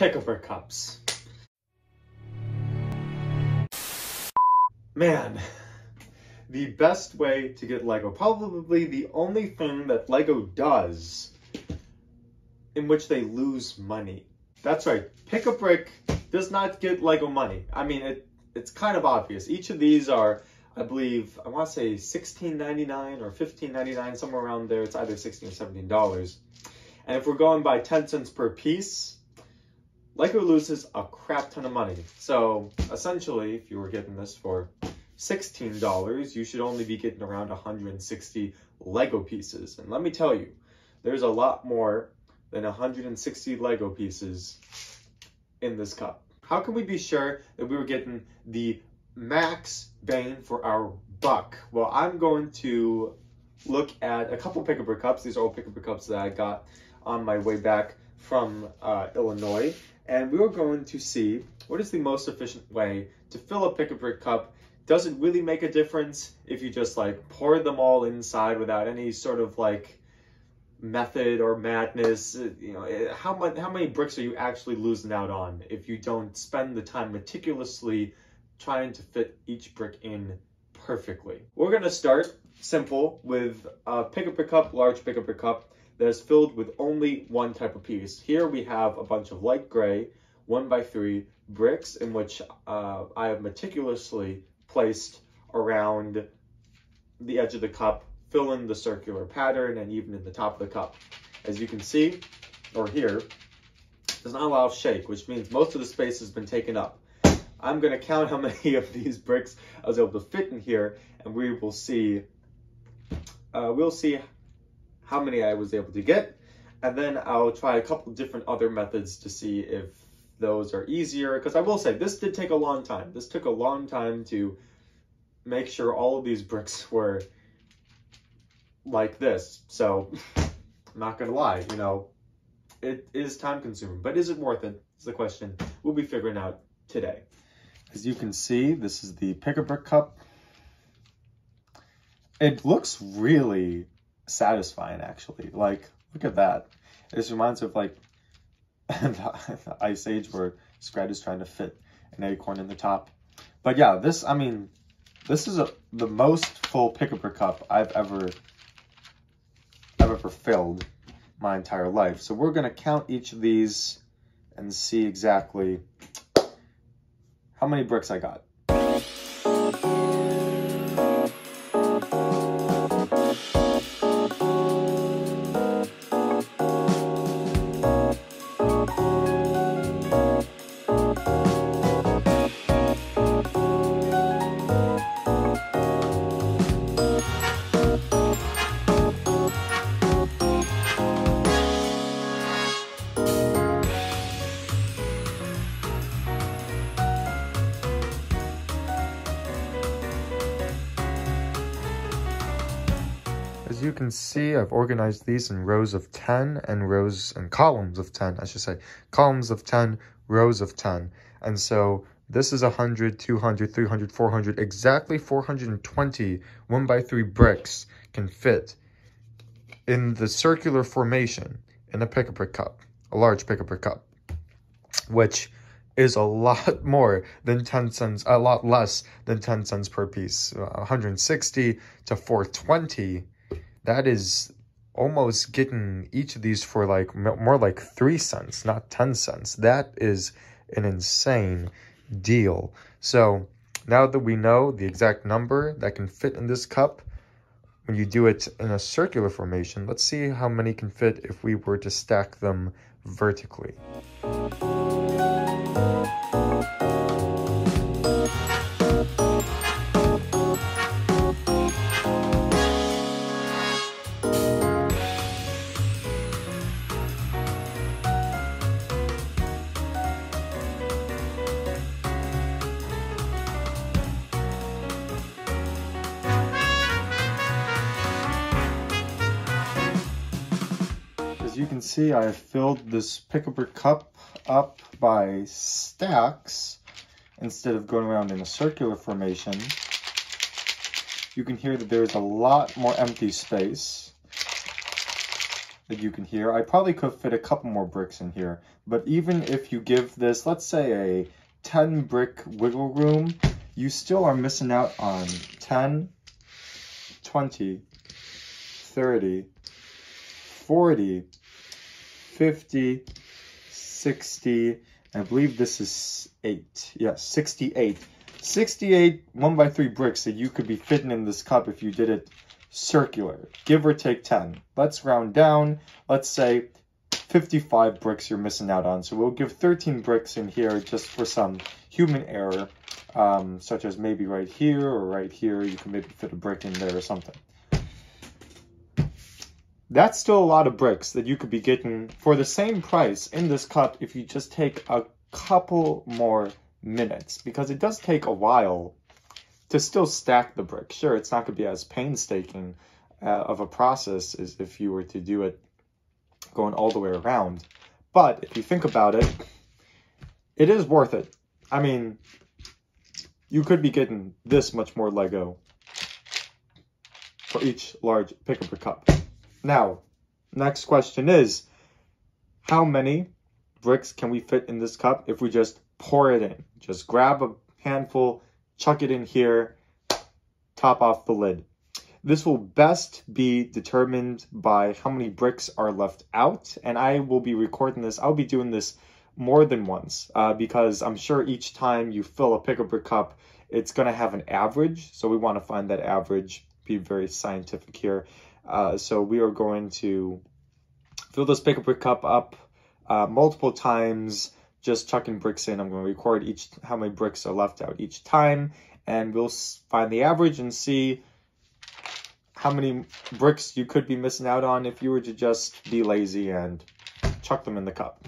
pick-a-brick cups. Man, the best way to get Lego, probably the only thing that Lego does in which they lose money. That's right, Pick-a-Brick does not get Lego money. I mean, it's kind of obvious. Each of these are, I believe, I want to say $16.99 or $15.99, somewhere around there. It's either $16 or $17. And if we're going by 10 cents per piece, Lego loses a crap ton of money. So essentially, if you were getting this for $16, you should only be getting around 160 Lego pieces. And let me tell you, there's a lot more than 160 Lego pieces in this cup. How can we be sure that we were getting the max bang for our buck? Well, I'm going to look at a couple Pick-a-Brick cups. These are all Pick-a-Brick cups that I got on my way back from Illinois. And we are going to see what is the most efficient way to fill a Pick-a-Brick cup. Does it really make a difference if you just like pour them all inside without any sort of like method or madness? You know, how many bricks are you actually losing out on if you don't spend the time meticulously trying to fit each brick in perfectly? We're gonna start simple with a Pick-a-Brick cup, large Pick-a-Brick cup that is filled with only one type of piece. Here we have a bunch of light gray 1x3 bricks in which I have meticulously placed around the edge of the cup, fill in the circular pattern, and even in the top of the cup. As you can see, or hear, there's not a lot of shake, which means most of the space has been taken up. I'm gonna count how many of these bricks I was able to fit in here, and we will see, we'll see how many I was able to get, and then I'll try a couple different other methods to see if those are easier, because I will say, this did take a long time. This took a long time to make sure all of these bricks were like this. So, I'm not gonna lie, you know, it is time consuming, but is it worth it? Is the question we'll be figuring out today. As you can see, this is the Pick-a-Brick cup. It looks really satisfying, actually. Like, look at that. It just reminds me of like the Ice Age where Scrat is trying to fit an acorn in the top. But yeah, this, I mean, this is the most full Pick-a-Brick cup I've ever filled my entire life. So we're gonna count each of these and see exactly how many bricks I got. As you can see, I've organized these in rows of 10 and columns of 10, I should say. Columns of 10, rows of 10. And so this is 100, 200, 300, 400, exactly 420 1x3 bricks can fit in the circular formation in a Pick-a-Brick cup, a large Pick-a-Brick cup, which is a lot more than 10 cents, a lot less than 10 cents per piece. 160 to 420. That is almost getting each of these for like more like 3 cents, not 10 cents. That is an insane deal. So now that we know the exact number that can fit in this cup, when you do it in a circular formation, let's see how many can fit if we were to stack them vertically. As you can see, I have filled this Pick-a-Brick cup up by stacks instead of going around in a circular formation. You can hear that there's a lot more empty space. that you can hear. I probably could fit a couple more bricks in here, but even if you give this, let's say, a 10 brick wiggle room, you still are missing out on 10, 20, 30, 40, 50, 60, I believe this is 8. Yes, 68. 68 1x3 bricks that you could be fitting in this cup if you did it circular, give or take 10. Let's round down. Let's say 55 bricks you're missing out on. So we'll give 13 bricks in here just for some human error, such as maybe right here or right here. You can maybe fit a brick in there or something. That's still a lot of bricks that you could be getting for the same price in this cup if you just take a couple more minutes, because it does take a while to still stack the brick. Sure, it's not going to be as painstaking of a process as if you were to do it going all the way around. But if you think about it, it is worth it. I mean, you could be getting this much more Lego for each large pick-up cup. Now, next question is, how many bricks can we fit in this cup if we just pour it in? Just grab a handful, chuck it in here, top off the lid. This will best be determined by how many bricks are left out, and I will be recording this. I'll be doing this more than once because I'm sure each time you fill a pick-up brick cup, it's going to have an average. So we want to find that average, be very scientific here. So we are going to fill this pick-up brick cup up multiple times, just chucking bricks in. I'm going to record how many bricks are left out each time, and we'll find the average and see how many bricks you could be missing out on if you were to just be lazy and chuck them in the cup.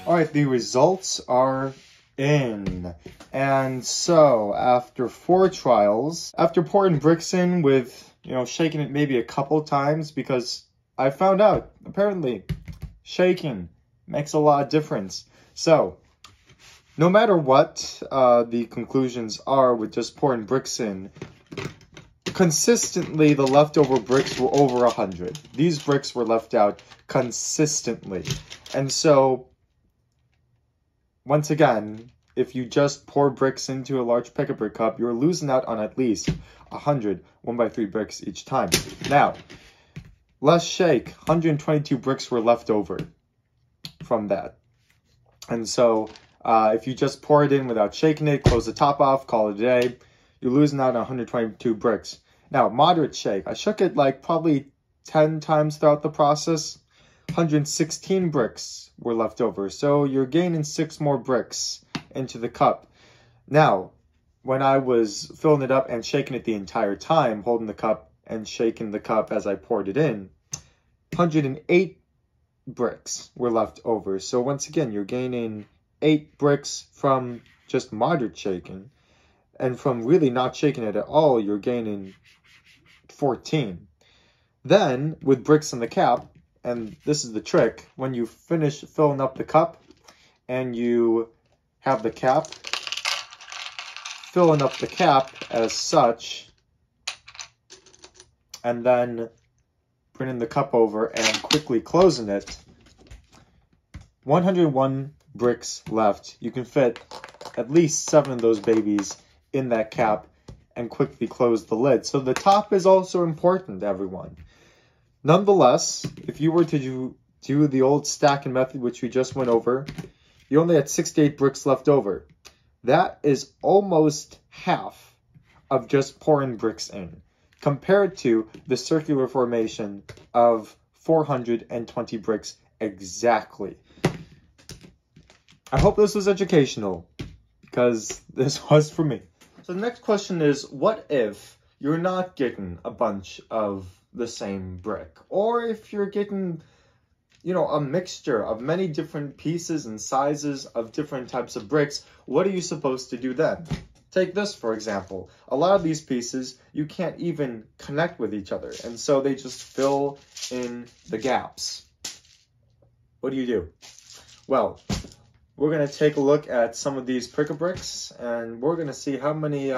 Alright, the results are in. And so, after 4 trials, after pouring bricks in with, shaking it maybe a couple times, because I found out, apparently, shaking makes a lot of difference. So, no matter what the conclusions are with just pouring bricks in, consistently the leftover bricks were over 100. These bricks were left out consistently. And so, once again, if you just pour bricks into a large pick-up brick cup, you're losing out on at least 100 1x3 bricks each time. Now, let's shake. 122 bricks were left over from that. And so, if you just pour it in without shaking it, close the top off, call it a day, you're losing out on 122 bricks. Now, moderate shake. I shook it like probably 10 times throughout the process. 116 bricks were left over. So you're gaining 6 more bricks into the cup. Now, when I was filling it up and shaking it the entire time, holding the cup and shaking the cup as I poured it in, 108 bricks were left over. So once again, you're gaining 8 bricks from just moderate shaking. And from really not shaking it at all, you're gaining 14. Then, with bricks in the cap, and this is the trick, when you finish filling up the cup and you have the cap, filling up the cap as such, and then bringing the cup over and quickly closing it, 101 bricks left. You can fit at least 7 of those babies in that cap and quickly close the lid. So the top is also important, everyone. Nonetheless, if you were to do the old stacking method, which we just went over, you only had 68 bricks left over. That is almost half of just pouring bricks in, compared to the circular formation of 420 bricks exactly. I hope this was educational, because this was for me. So the next question is, what if you're not getting a bunch of the same brick? Or if you're getting, a mixture of many different pieces and sizes of different types of bricks, what are you supposed to do then? Take this, for example. A lot of these pieces, you can't even connect with each other, and so they just fill in the gaps. What do you do? Well, we're going to take a look at some of these bric-a-bracs, and we're going to see how many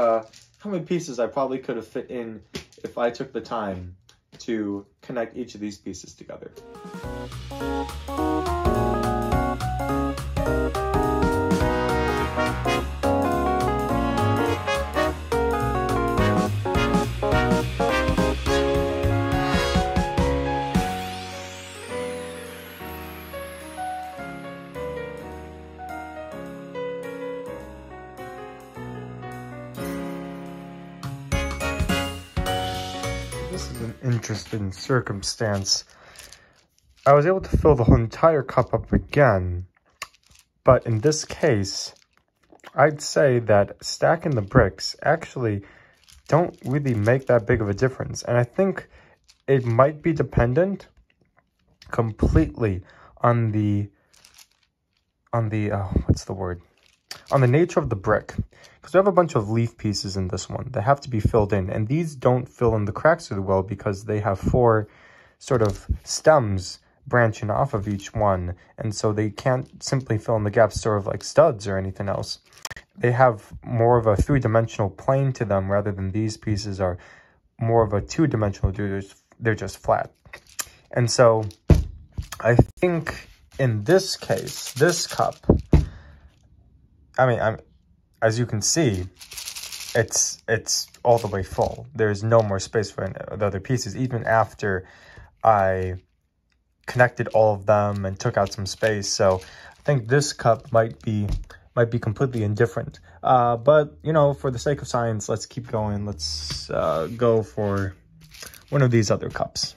pieces I probably could have fit in if I took the time to connect each of these pieces together. This is an interesting circumstance. I was able to fill the whole entire cup up again, but in this case, I'd say that stacking the bricks actually don't really make that big of a difference. And I think it might be dependent completely on the nature of the brick. Because we have a bunch of leaf pieces in this one that have to be filled in, and these don't fill in the cracks really well because they have 4 sort of stems branching off of each one, and so they can't simply fill in the gaps sort of like studs or anything else. They have more of a 3-dimensional plane to them, rather than these pieces are more of a 2-dimensional, they're just flat. And so I think in this case, this cup, as you can see, it's all the way full. There's no more space for the other pieces, even after I connected all of them and took out some space. So I think this cup might be completely indifferent. But, you know, for the sake of science, let's keep going. Let's go for one of these other cups.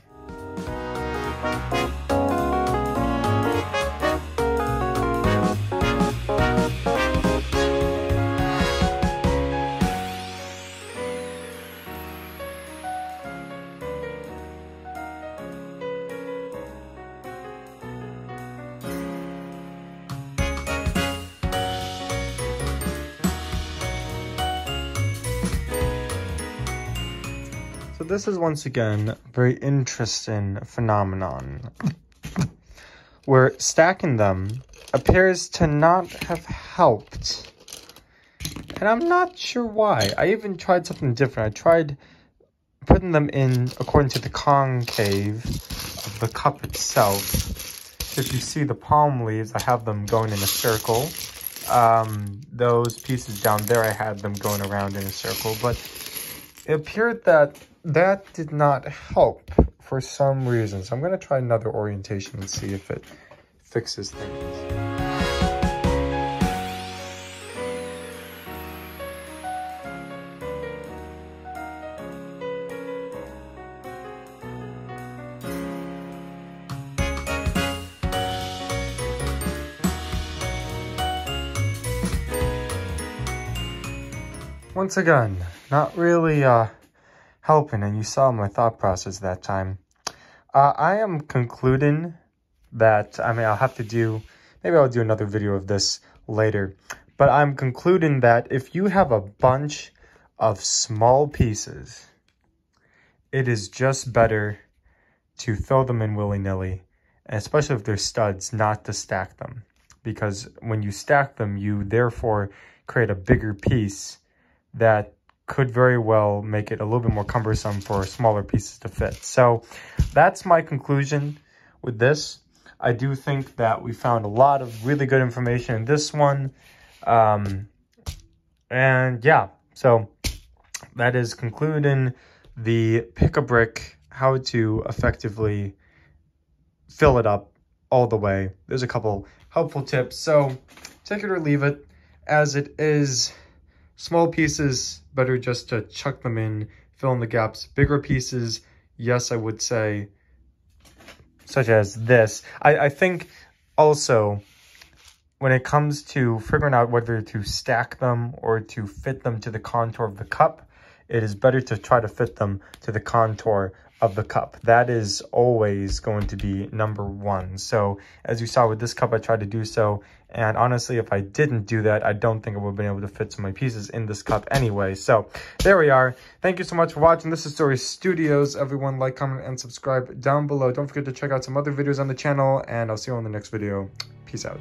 So this is once again a very interesting phenomenon where stacking them appears to not have helped. And I'm not sure why. I even tried something different. I tried putting them in according to the concave of the cup itself. If you see the palm leaves, I have them going in a circle. Those pieces down there, I had them going around in a circle, but it appeared that did not help for some reason. So I'm going to try another orientation and see if it fixes things. Once again, not really helping, and you saw my thought process that time. I am concluding that, I'll have to do, maybe I'll do another video of this later, but I'm concluding that if you have a bunch of small pieces, it is just better to throw them in willy-nilly, and especially if they're studs, not to stack them. Because when you stack them, you therefore create a bigger piece that could very well make it a little bit more cumbersome for smaller pieces to fit. So that's my conclusion with this. I do think that we found a lot of really good information in this one. And yeah, so that is concluding the pick-a-brick, how to effectively fill it up all the way. There's a couple helpful tips, so take it or leave it. As it is, small pieces, better just to chuck them in, fill in the gaps. Bigger pieces, yes, I would say, such as this. I think also, when it comes to figuring out whether to stack them or to fit them to the contour of the cup, it is better to try to fit them to the contour of the cup. That is always going to be number one. So as you saw with this cup, I tried to do so. And honestly, if I didn't do that, I don't think I would have been able to fit some of my pieces in this cup anyway. So there we are. Thank you so much for watching. This is Story Studios. Everyone like, comment, and subscribe down below. Don't forget to check out some other videos on the channel, and I'll see you on the next video. Peace out.